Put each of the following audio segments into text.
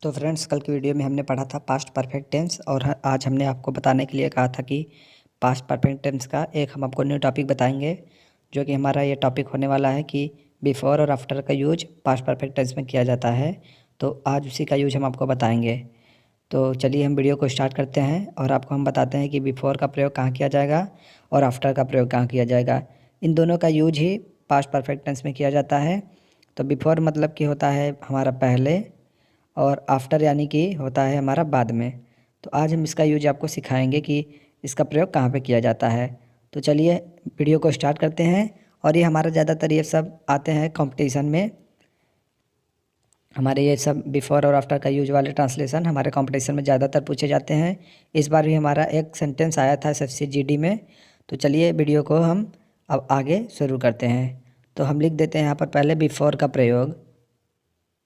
तो फ्रेंड्स, कल की वीडियो में हमने पढ़ा था पास्ट परफेक्ट टेंस और आज हमने आपको बताने के लिए कहा था कि पास्ट परफेक्ट टेंस का एक हम आपको न्यू टॉपिक बताएंगे, जो कि हमारा ये टॉपिक होने वाला है कि बिफोर और आफ्टर का यूज पास्ट परफेक्ट टेंस में किया जाता है। तो आज उसी का यूज हम आपको बताएंगे। तो चलिए हम वीडियो को स्टार्ट करते हैं और आपको हम बताते हैं कि बिफोर का प्रयोग कहाँ किया जाएगा और आफ्टर का प्रयोग कहाँ किया जाएगा। इन दोनों का यूज ही पास्ट परफेक्ट टेंस में किया जाता है। तो बिफोर मतलब कि होता है हमारा पहले और आफ्टर यानी कि होता है हमारा बाद में। तो आज हम इसका यूज आपको सिखाएंगे कि इसका प्रयोग कहाँ पे किया जाता है। तो चलिए वीडियो को स्टार्ट करते हैं। और ये हमारा ज़्यादातर ये सब आते हैं कंपटीशन में। हमारे ये सब बिफोर और आफ्टर का यूज वाले ट्रांसलेशन हमारे कंपटीशन में ज़्यादातर पूछे जाते हैं। इस बार भी हमारा एक सेंटेंस आया था एसएससी जीडी में। तो चलिए वीडियो को हम अब आगे शुरू करते हैं। तो हम लिख देते हैं यहाँ पर पहले बिफोर का प्रयोग।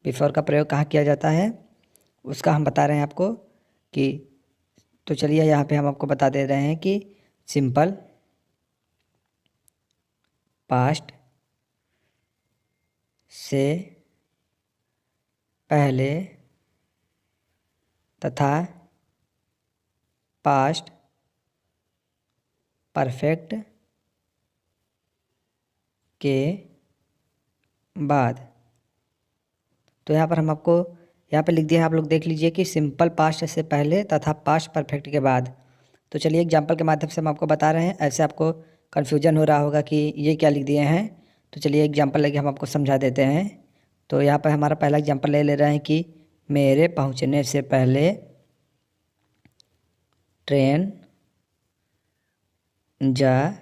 बिफोर का प्रयोग कहाँ किया जाता है उसका हम बता रहे हैं आपको कि तो चलिए यहाँ पे हम आपको बता दे रहे हैं कि सिंपल पास्ट से पहले तथा पास्ट परफेक्ट के बाद। तो यहाँ पर हम आपको यहाँ पे लिख दिया है, आप लोग देख लीजिए कि सिंपल पास्ट से पहले तथा पास्ट परफेक्ट के बाद। तो चलिए एग्जाम्पल के माध्यम से हम आपको बता रहे हैं, ऐसे आपको कन्फ्यूजन हो रहा होगा कि ये क्या लिख दिए हैं। तो चलिए एग्जाम्पल लेके हम आपको समझा देते हैं। तो यहाँ पर हमारा पहला एग्जाम्पल ले रहे हैं कि मेरे पहुँचने से पहले ट्रेन जा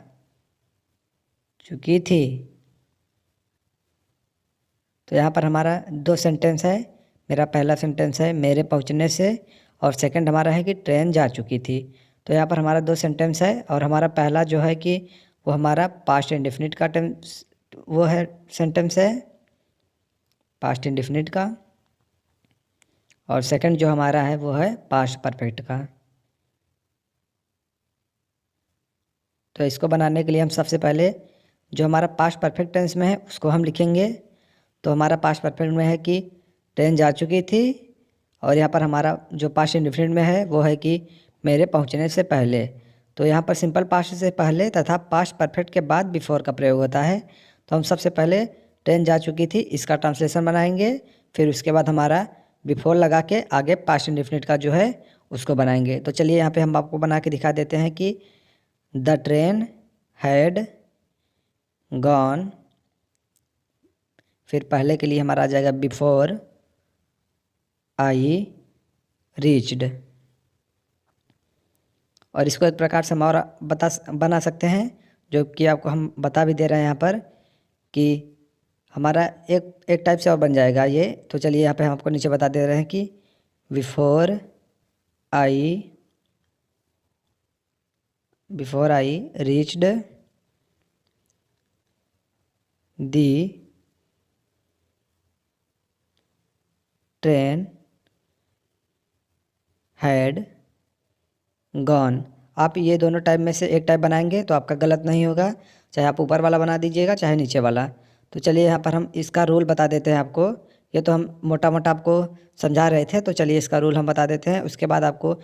चुकी थी। तो यहाँ पर हमारा दो सेंटेंस है। मेरा पहला सेंटेंस है मेरे पहुँचने से और सेकंड हमारा है कि ट्रेन जा चुकी थी। तो यहाँ पर हमारा दो सेंटेंस है और हमारा पहला जो है कि वो हमारा पास्ट इंडेफिनिट का टेंस वो है सेंटेंस है पास्ट इंडेफिनिट का, और सेकंड जो हमारा है वो है पास्ट परफेक्ट का। तो इसको बनाने के लिए हम सबसे पहले जो हमारा पास्ट परफेक्ट टेंस में है उसको हम लिखेंगे। तो हमारा पास्ट परफेक्ट में है कि ट्रेन जा चुकी थी, और यहाँ पर हमारा जो पास्ट इंडेफिनिट में है वो है कि मेरे पहुँचने से पहले। तो यहाँ पर सिंपल पास्ट से पहले तथा पास्ट परफेक्ट के बाद बिफोर का प्रयोग होता है। तो हम सबसे पहले ट्रेन जा चुकी थी इसका ट्रांसलेशन बनाएंगे, फिर उसके बाद हमारा बिफोर लगा के आगे पास्ट इंडेफिनिट का जो है उसको बनाएंगे। तो चलिए यहाँ पे हम आपको बना के दिखा देते हैं कि द ट्रेन हैड गॉन, फिर पहले के लिए हमारा आ जाएगा बिफोर आई रीच्ड। और इसको एक प्रकार से हम और बना सकते हैं, जो कि आपको हम बता भी दे रहे हैं यहाँ पर कि हमारा एक टाइप से और बन जाएगा ये। तो चलिए यहाँ पे हम आपको नीचे बता दे रहे हैं कि before I reached the train had gone. आप ये दोनों टाइप में से एक टाइप बनाएंगे तो आपका गलत नहीं होगा, चाहे आप ऊपर वाला बना दीजिएगा चाहे नीचे वाला। तो चलिए यहाँ पर हम इसका रूल बता देते हैं आपको। ये तो हम मोटा मोटा आपको समझा रहे थे, तो चलिए इसका रूल हम बता देते हैं। उसके बाद आपको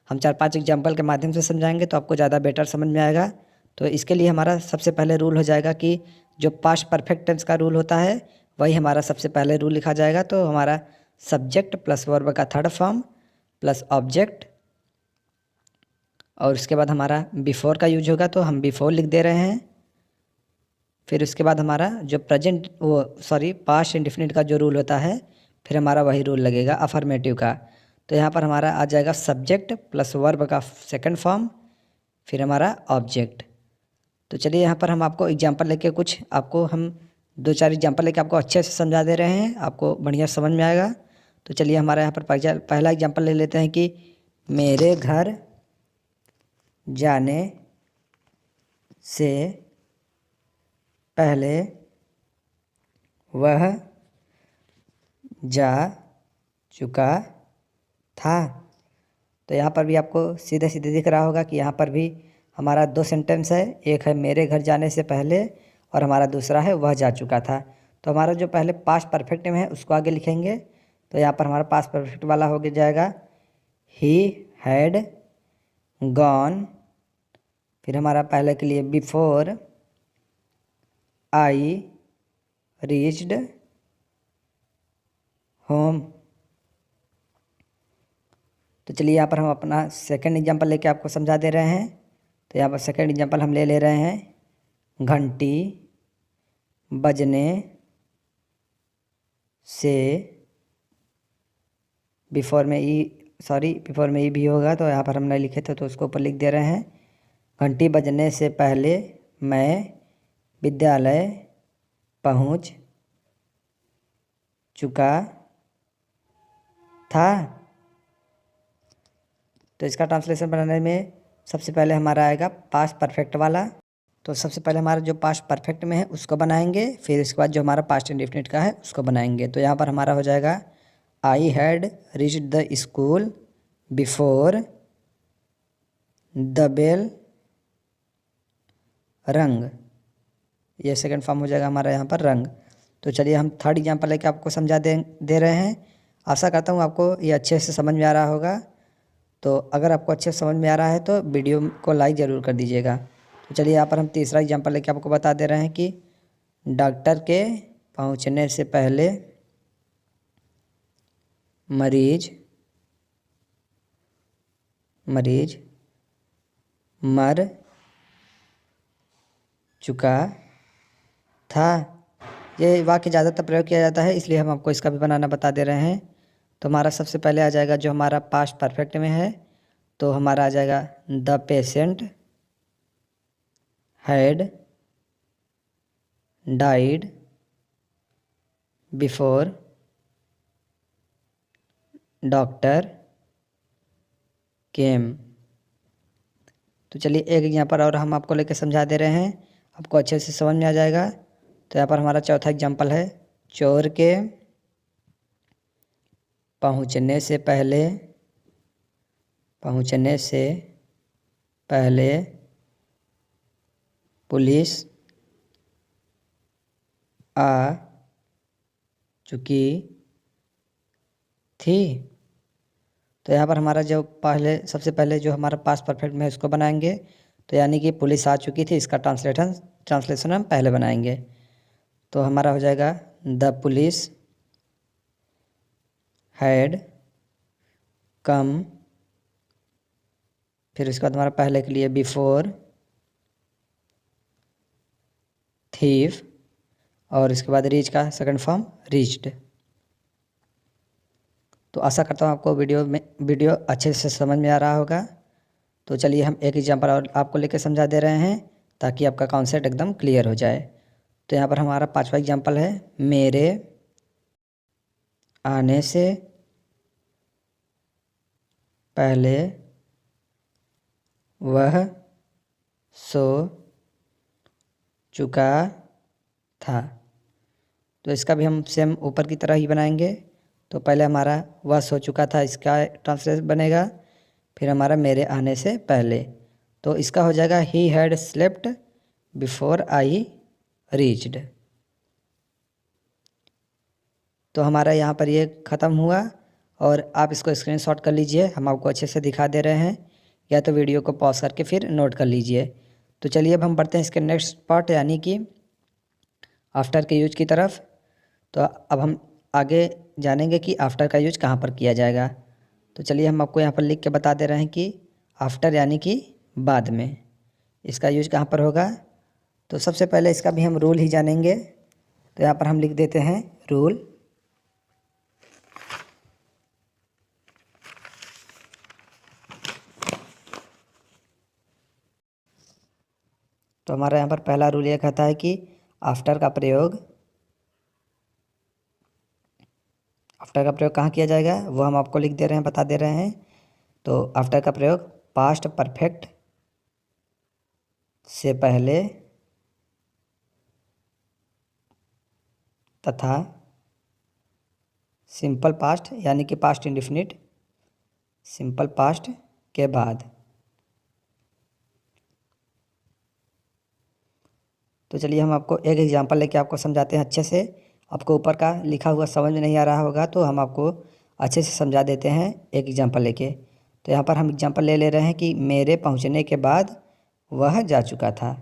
हम 4-5 एग्जाम्पल के माध्यम से समझाएंगे तो आपको ज़्यादा बेटर समझ में आएगा। तो इसके लिए हमारा सबसे पहले रूल हो जाएगा कि जो पास्ट परफेक्ट टेंस का रूल होता है वही हमारा सबसे पहले रूल लिखा जाएगा। तो हमारा सब्जेक्ट प्लस वर्ब का थर्ड फॉर्म प्लस ऑब्जेक्ट, और उसके बाद हमारा बिफोर का यूज होगा तो हम बिफोर लिख दे रहे हैं। फिर उसके बाद हमारा जो पास्ट इंडेफिनिट का जो रूल होता है फिर हमारा वही रूल लगेगा अफर्मेटिव का। तो यहाँ पर हमारा आ जाएगा सब्जेक्ट प्लस वर्ब का सेकंड फॉर्म, फिर हमारा ऑब्जेक्ट। तो चलिए यहाँ पर हम आपको एग्जांपल लेके कुछ आपको हम 2-4 एग्जांपल लेके आपको अच्छे से समझा दे रहे हैं, आपको बढ़िया समझ में आएगा। तो चलिए हमारा यहाँ पर पहला एग्जांपल ले लेते हैं कि मेरे घर जाने से पहले वह जा चुका था। तो यहाँ पर भी आपको सीधे सीधे दिख रहा होगा कि यहाँ पर भी हमारा दो सेंटेंस है, एक है मेरे घर जाने से पहले और हमारा दूसरा है वह जा चुका था। तो हमारा जो पहले पास्ट परफेक्ट में है उसको आगे लिखेंगे। तो यहाँ पर हमारा पास्ट परफेक्ट वाला हो जाएगा ही हैड गॉन। फिर हमारा पहले के लिए बिफोर आई रीच्ड होम। तो चलिए यहाँ पर हम अपना सेकंड एग्जांपल लेके आपको समझा दे रहे हैं। तो यहाँ पर सेकंड एग्जांपल हम ले रहे हैं घंटी बजने से। बिफोर में ई भी होगा, तो यहाँ पर हम नहीं लिखे थे तो उसको ऊपर लिख दे रहे हैं। घंटी बजने से पहले मैं विद्यालय पहुँच चुका था। तो इसका ट्रांसलेशन बनाने में सबसे पहले हमारा आएगा पास्ट परफेक्ट वाला। तो सबसे पहले हमारा जो पास्ट परफेक्ट में है उसको बनाएंगे, फिर इसके बाद जो हमारा पास्ट इंडेफिनिट का है उसको बनाएंगे। तो यहाँ पर हमारा हो जाएगा I had reached the school before the bell rang. ये सेकंड फॉर्म हो जाएगा हमारा यहाँ पर रंग। तो चलिए हम थर्ड एग्जांपल लेके आपको समझा दे रहे हैं। आशा करता हूँ आपको ये अच्छे से समझ में आ रहा होगा। तो अगर आपको अच्छे से समझ में आ रहा है तो वीडियो को लाइक ज़रूर कर दीजिएगा। तो चलिए यहाँ पर हम तीसरा एग्जांपल लेके आपको बता दे रहे हैं कि डॉक्टर के पहुँचने से पहले मरीज मर चुका था। ये वाक्य ज़्यादातर प्रयोग किया जाता है, इसलिए हम आपको इसका भी बनाना बता दे रहे हैं। तो हमारा सबसे पहले आ जाएगा जो हमारा पास्ट परफेक्ट में है, तो हमारा आ जाएगा the patient had died before doctor केम। तो चलिए एक एग्जाम्पल और हम आपको लेकर समझा दे रहे हैं, आपको अच्छे से समझ में आ जाएगा। तो यहाँ पर हमारा चौथा एग्जाम्पल है चोर के पहुँचने से पहले पुलिस आ चुकी थी। तो यहाँ पर हमारा जो सबसे पहले जो हमारा पास्ट परफेक्ट में है उसको बनाएंगे। तो यानी कि पुलिस आ चुकी थी, इसका ट्रांसलेशन हम पहले बनाएंगे। तो हमारा हो जाएगा द पुलिस हैड कम। फिर उसके बाद हमारा पहले के लिए बिफोर थीफ, और इसके बाद रीच का सेकंड फॉर्म रीच्ड। तो आशा करता हूँ आपको वीडियो अच्छे से समझ में आ रहा होगा। तो चलिए हम एक एग्जांपल और आपको लेकर समझा दे रहे हैं ताकि आपका कॉन्सेप्ट एकदम क्लियर हो जाए। तो यहाँ पर हमारा पांचवा एग्जांपल है मेरे आने से पहले वह सो चुका था। तो इसका भी हम सेम ऊपर की तरह ही बनाएंगे। तो पहले हमारा वह सो चुका था, इसका ट्रांसलेशन बनेगा। फिर हमारा मेरे आने से पहले, तो इसका हो जाएगा he had slept before I reached. तो हमारा यहाँ पर ये ख़त्म हुआ, और आप इसको स्क्रीनशॉट कर लीजिए, हम आपको अच्छे से दिखा दे रहे हैं, या तो वीडियो को पॉज करके फिर नोट कर लीजिए। तो चलिए अब हम बढ़ते हैं इसके नेक्स्ट पार्ट यानी कि आफ्टर के यूज की तरफ। तो अब हम आगे जानेंगे कि आफ्टर का यूज कहाँ पर किया जाएगा। तो चलिए हम आपको यहाँ पर लिख के बता दे रहे हैं कि आफ्टर यानी कि बाद में, इसका यूज कहाँ पर होगा। तो सबसे पहले इसका भी हम रूल ही जानेंगे। तो यहाँ पर हम लिख देते हैं रूल। तो हमारा यहाँ पर पहला रूल ये कहता है कि आफ्टर का प्रयोग कहाँ किया जाएगा, वो हम आपको लिख दे रहे हैं, बता दे रहे हैं। तो आफ्टर का प्रयोग पास्ट परफेक्ट से पहले तथा सिंपल पास्ट यानी कि पास्ट इंडेफिनिट सिंपल पास्ट के बाद। तो चलिए हम आपको एक एग्जांपल लेके आपको समझाते हैं अच्छे से, आपको ऊपर का लिखा हुआ समझ में नहीं आ रहा होगा तो हम आपको अच्छे से समझा देते हैं एक एग्जांपल लेके। तो यहाँ पर हम एग्जांपल ले रहे हैं कि मेरे पहुँचने के बाद वह जा चुका था।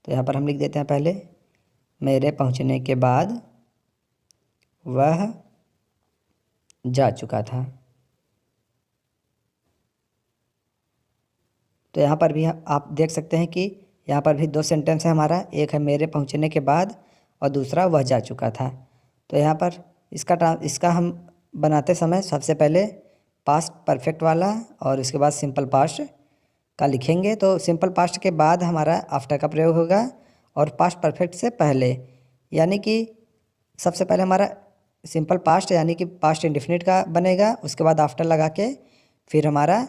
तो यहाँ पर हम लिख देते हैं पहले, मेरे पहुँचने के बाद वह जा चुका था। तो यहाँ पर भी आप देख सकते हैं कि यहाँ पर भी दो सेंटेंस है हमारा, एक है मेरे पहुँचने के बाद और दूसरा वह जा चुका था। तो यहाँ पर इसका हम बनाते समय सबसे पहले पास्ट परफेक्ट वाला और उसके बाद सिंपल पास्ट का लिखेंगे। तो सिंपल पास्ट के बाद हमारा आफ्टर का प्रयोग होगा और पास्ट परफेक्ट से पहले, यानी कि सबसे पहले हमारा सिंपल पास्ट यानी कि पास्ट इंडेफिनिट का बनेगा, उसके बाद आफ्टर लगा के फिर हमारा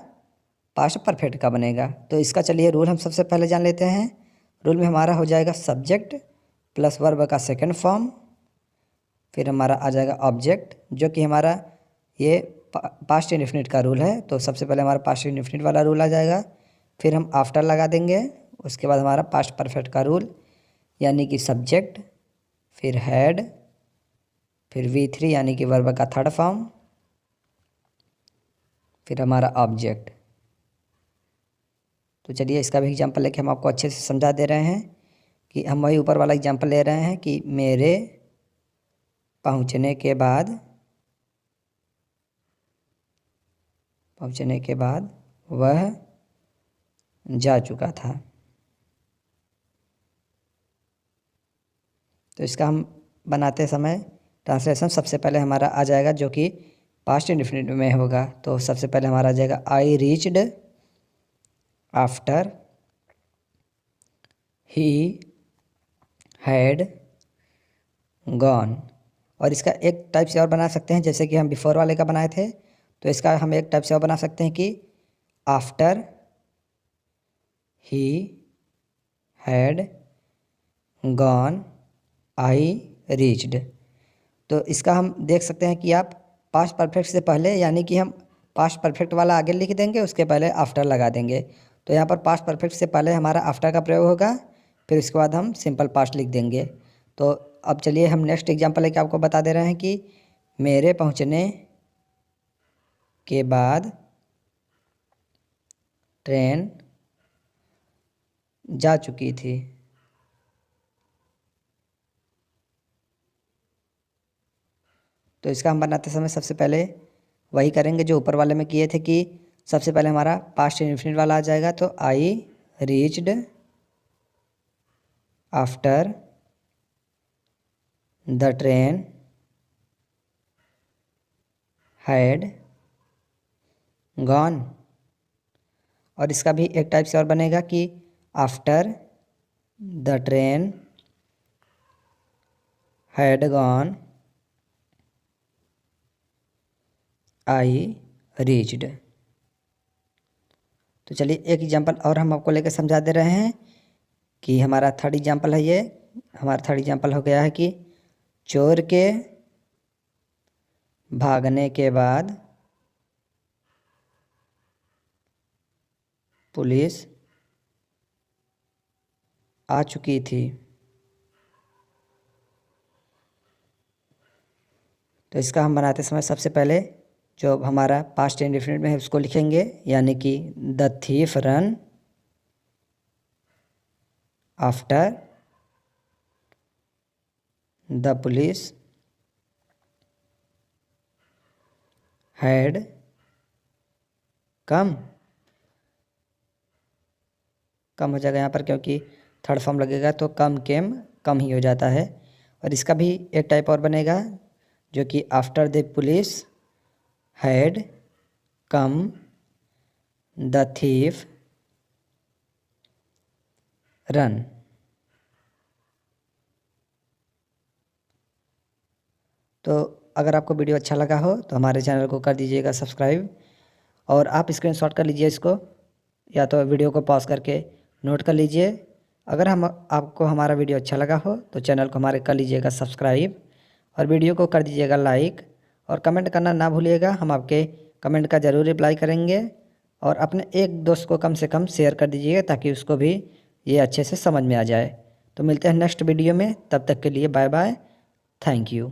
पास्ट परफेक्ट का बनेगा। तो इसका चलिए रूल हम सबसे पहले जान लेते हैं। रूल में हमारा हो जाएगा सब्जेक्ट प्लस वर्ब का सेकंड फॉर्म, फिर हमारा आ जाएगा ऑब्जेक्ट, जो कि हमारा ये पास्ट इंडेफिनिट का रूल है। तो सबसे पहले हमारा पास्ट इंडेफिनिट वाला रूल आ जाएगा, फिर हम आफ्टर लगा देंगे, उसके बाद हमारा पास्ट परफेक्ट का रूल यानी कि सब्जेक्ट, फिर हैड, फिर V3 यानी कि वर्ब का थर्ड फॉर्म, फिर हमारा ऑब्जेक्ट। तो चलिए इसका भी एग्जांपल लेके हम आपको अच्छे से समझा दे रहे हैं कि हम वही ऊपर वाला एग्जांपल ले रहे हैं कि मेरे पहुंचने के बाद वह जा चुका था। तो इसका हम बनाते समय ट्रांसलेशन सबसे पहले हमारा आ जाएगा जो कि पास्ट इंडेफिनिट में होगा। तो सबसे पहले हमारा आ जाएगा I reached after he had gone. और इसका एक टाइप से और बना सकते हैं, जैसे कि हम बिफोर वाले का बनाए थे, तो इसका हम एक टाइप से और बना सकते हैं कि after he had gone I reached. तो इसका हम देख सकते हैं कि आप पास्ट परफेक्ट से पहले यानी कि हम पास्ट परफेक्ट वाला आगे लिख देंगे, उसके पहले आफ्टर लगा देंगे। तो यहाँ पर पास्ट परफेक्ट से पहले हमारा आफ्टर का प्रयोग होगा, फिर उसके बाद हम सिंपल पास्ट लिख देंगे। तो अब चलिए हम नेक्स्ट एग्जांपल लेके आपको बता दे रहे हैं कि मेरे पहुँचने के बाद ट्रेन जा चुकी थी। तो इसका हम बनाते समय सबसे पहले वही करेंगे जो ऊपर वाले में किए थे कि सबसे पहले हमारा पास्ट इंडेफिनिट वाला आ जाएगा। तो I reached after the train had gone. और इसका भी एक टाइप से और बनेगा कि after the train had gone I reached. तो चलिए एक एग्जांपल और हम आपको लेकर समझा दे रहे हैं कि हमारा थर्ड एग्जांपल है ये। हमारा थर्ड एग्जांपल हो गया है कि चोर के भागने के बाद पुलिस आ चुकी थी। तो इसका हम बनाते समय सबसे पहले जो हमारा पास्ट इंडेफिनिट में है उसको लिखेंगे, यानी कि the thief run after the police had come हो जाएगा यहाँ पर, क्योंकि थर्ड फॉर्म लगेगा तो कम केम कम ही हो जाता है। और इसका भी एक टाइप और बनेगा जो कि after the police had come the thief run. तो अगर आपको वीडियो अच्छा लगा हो तो हमारे चैनल को कर दीजिएगा सब्सक्राइब, और आप स्क्रीनशॉट कर लीजिए इसको, या तो वीडियो को पॉज करके नोट कर लीजिए। अगर आपको हमारा वीडियो अच्छा लगा हो तो चैनल को हमारे कर लीजिएगा सब्सक्राइब, और वीडियो को कर दीजिएगा लाइक, और कमेंट करना ना भूलिएगा। हम आपके कमेंट का ज़रूर रिप्लाई करेंगे, और अपने एक दोस्त को कम से कम शेयर कर दीजिएगा ताकि उसको भी ये अच्छे से समझ में आ जाए। तो मिलते हैं नेक्स्ट वीडियो में, तब तक के लिए बाय बाय। Thank you.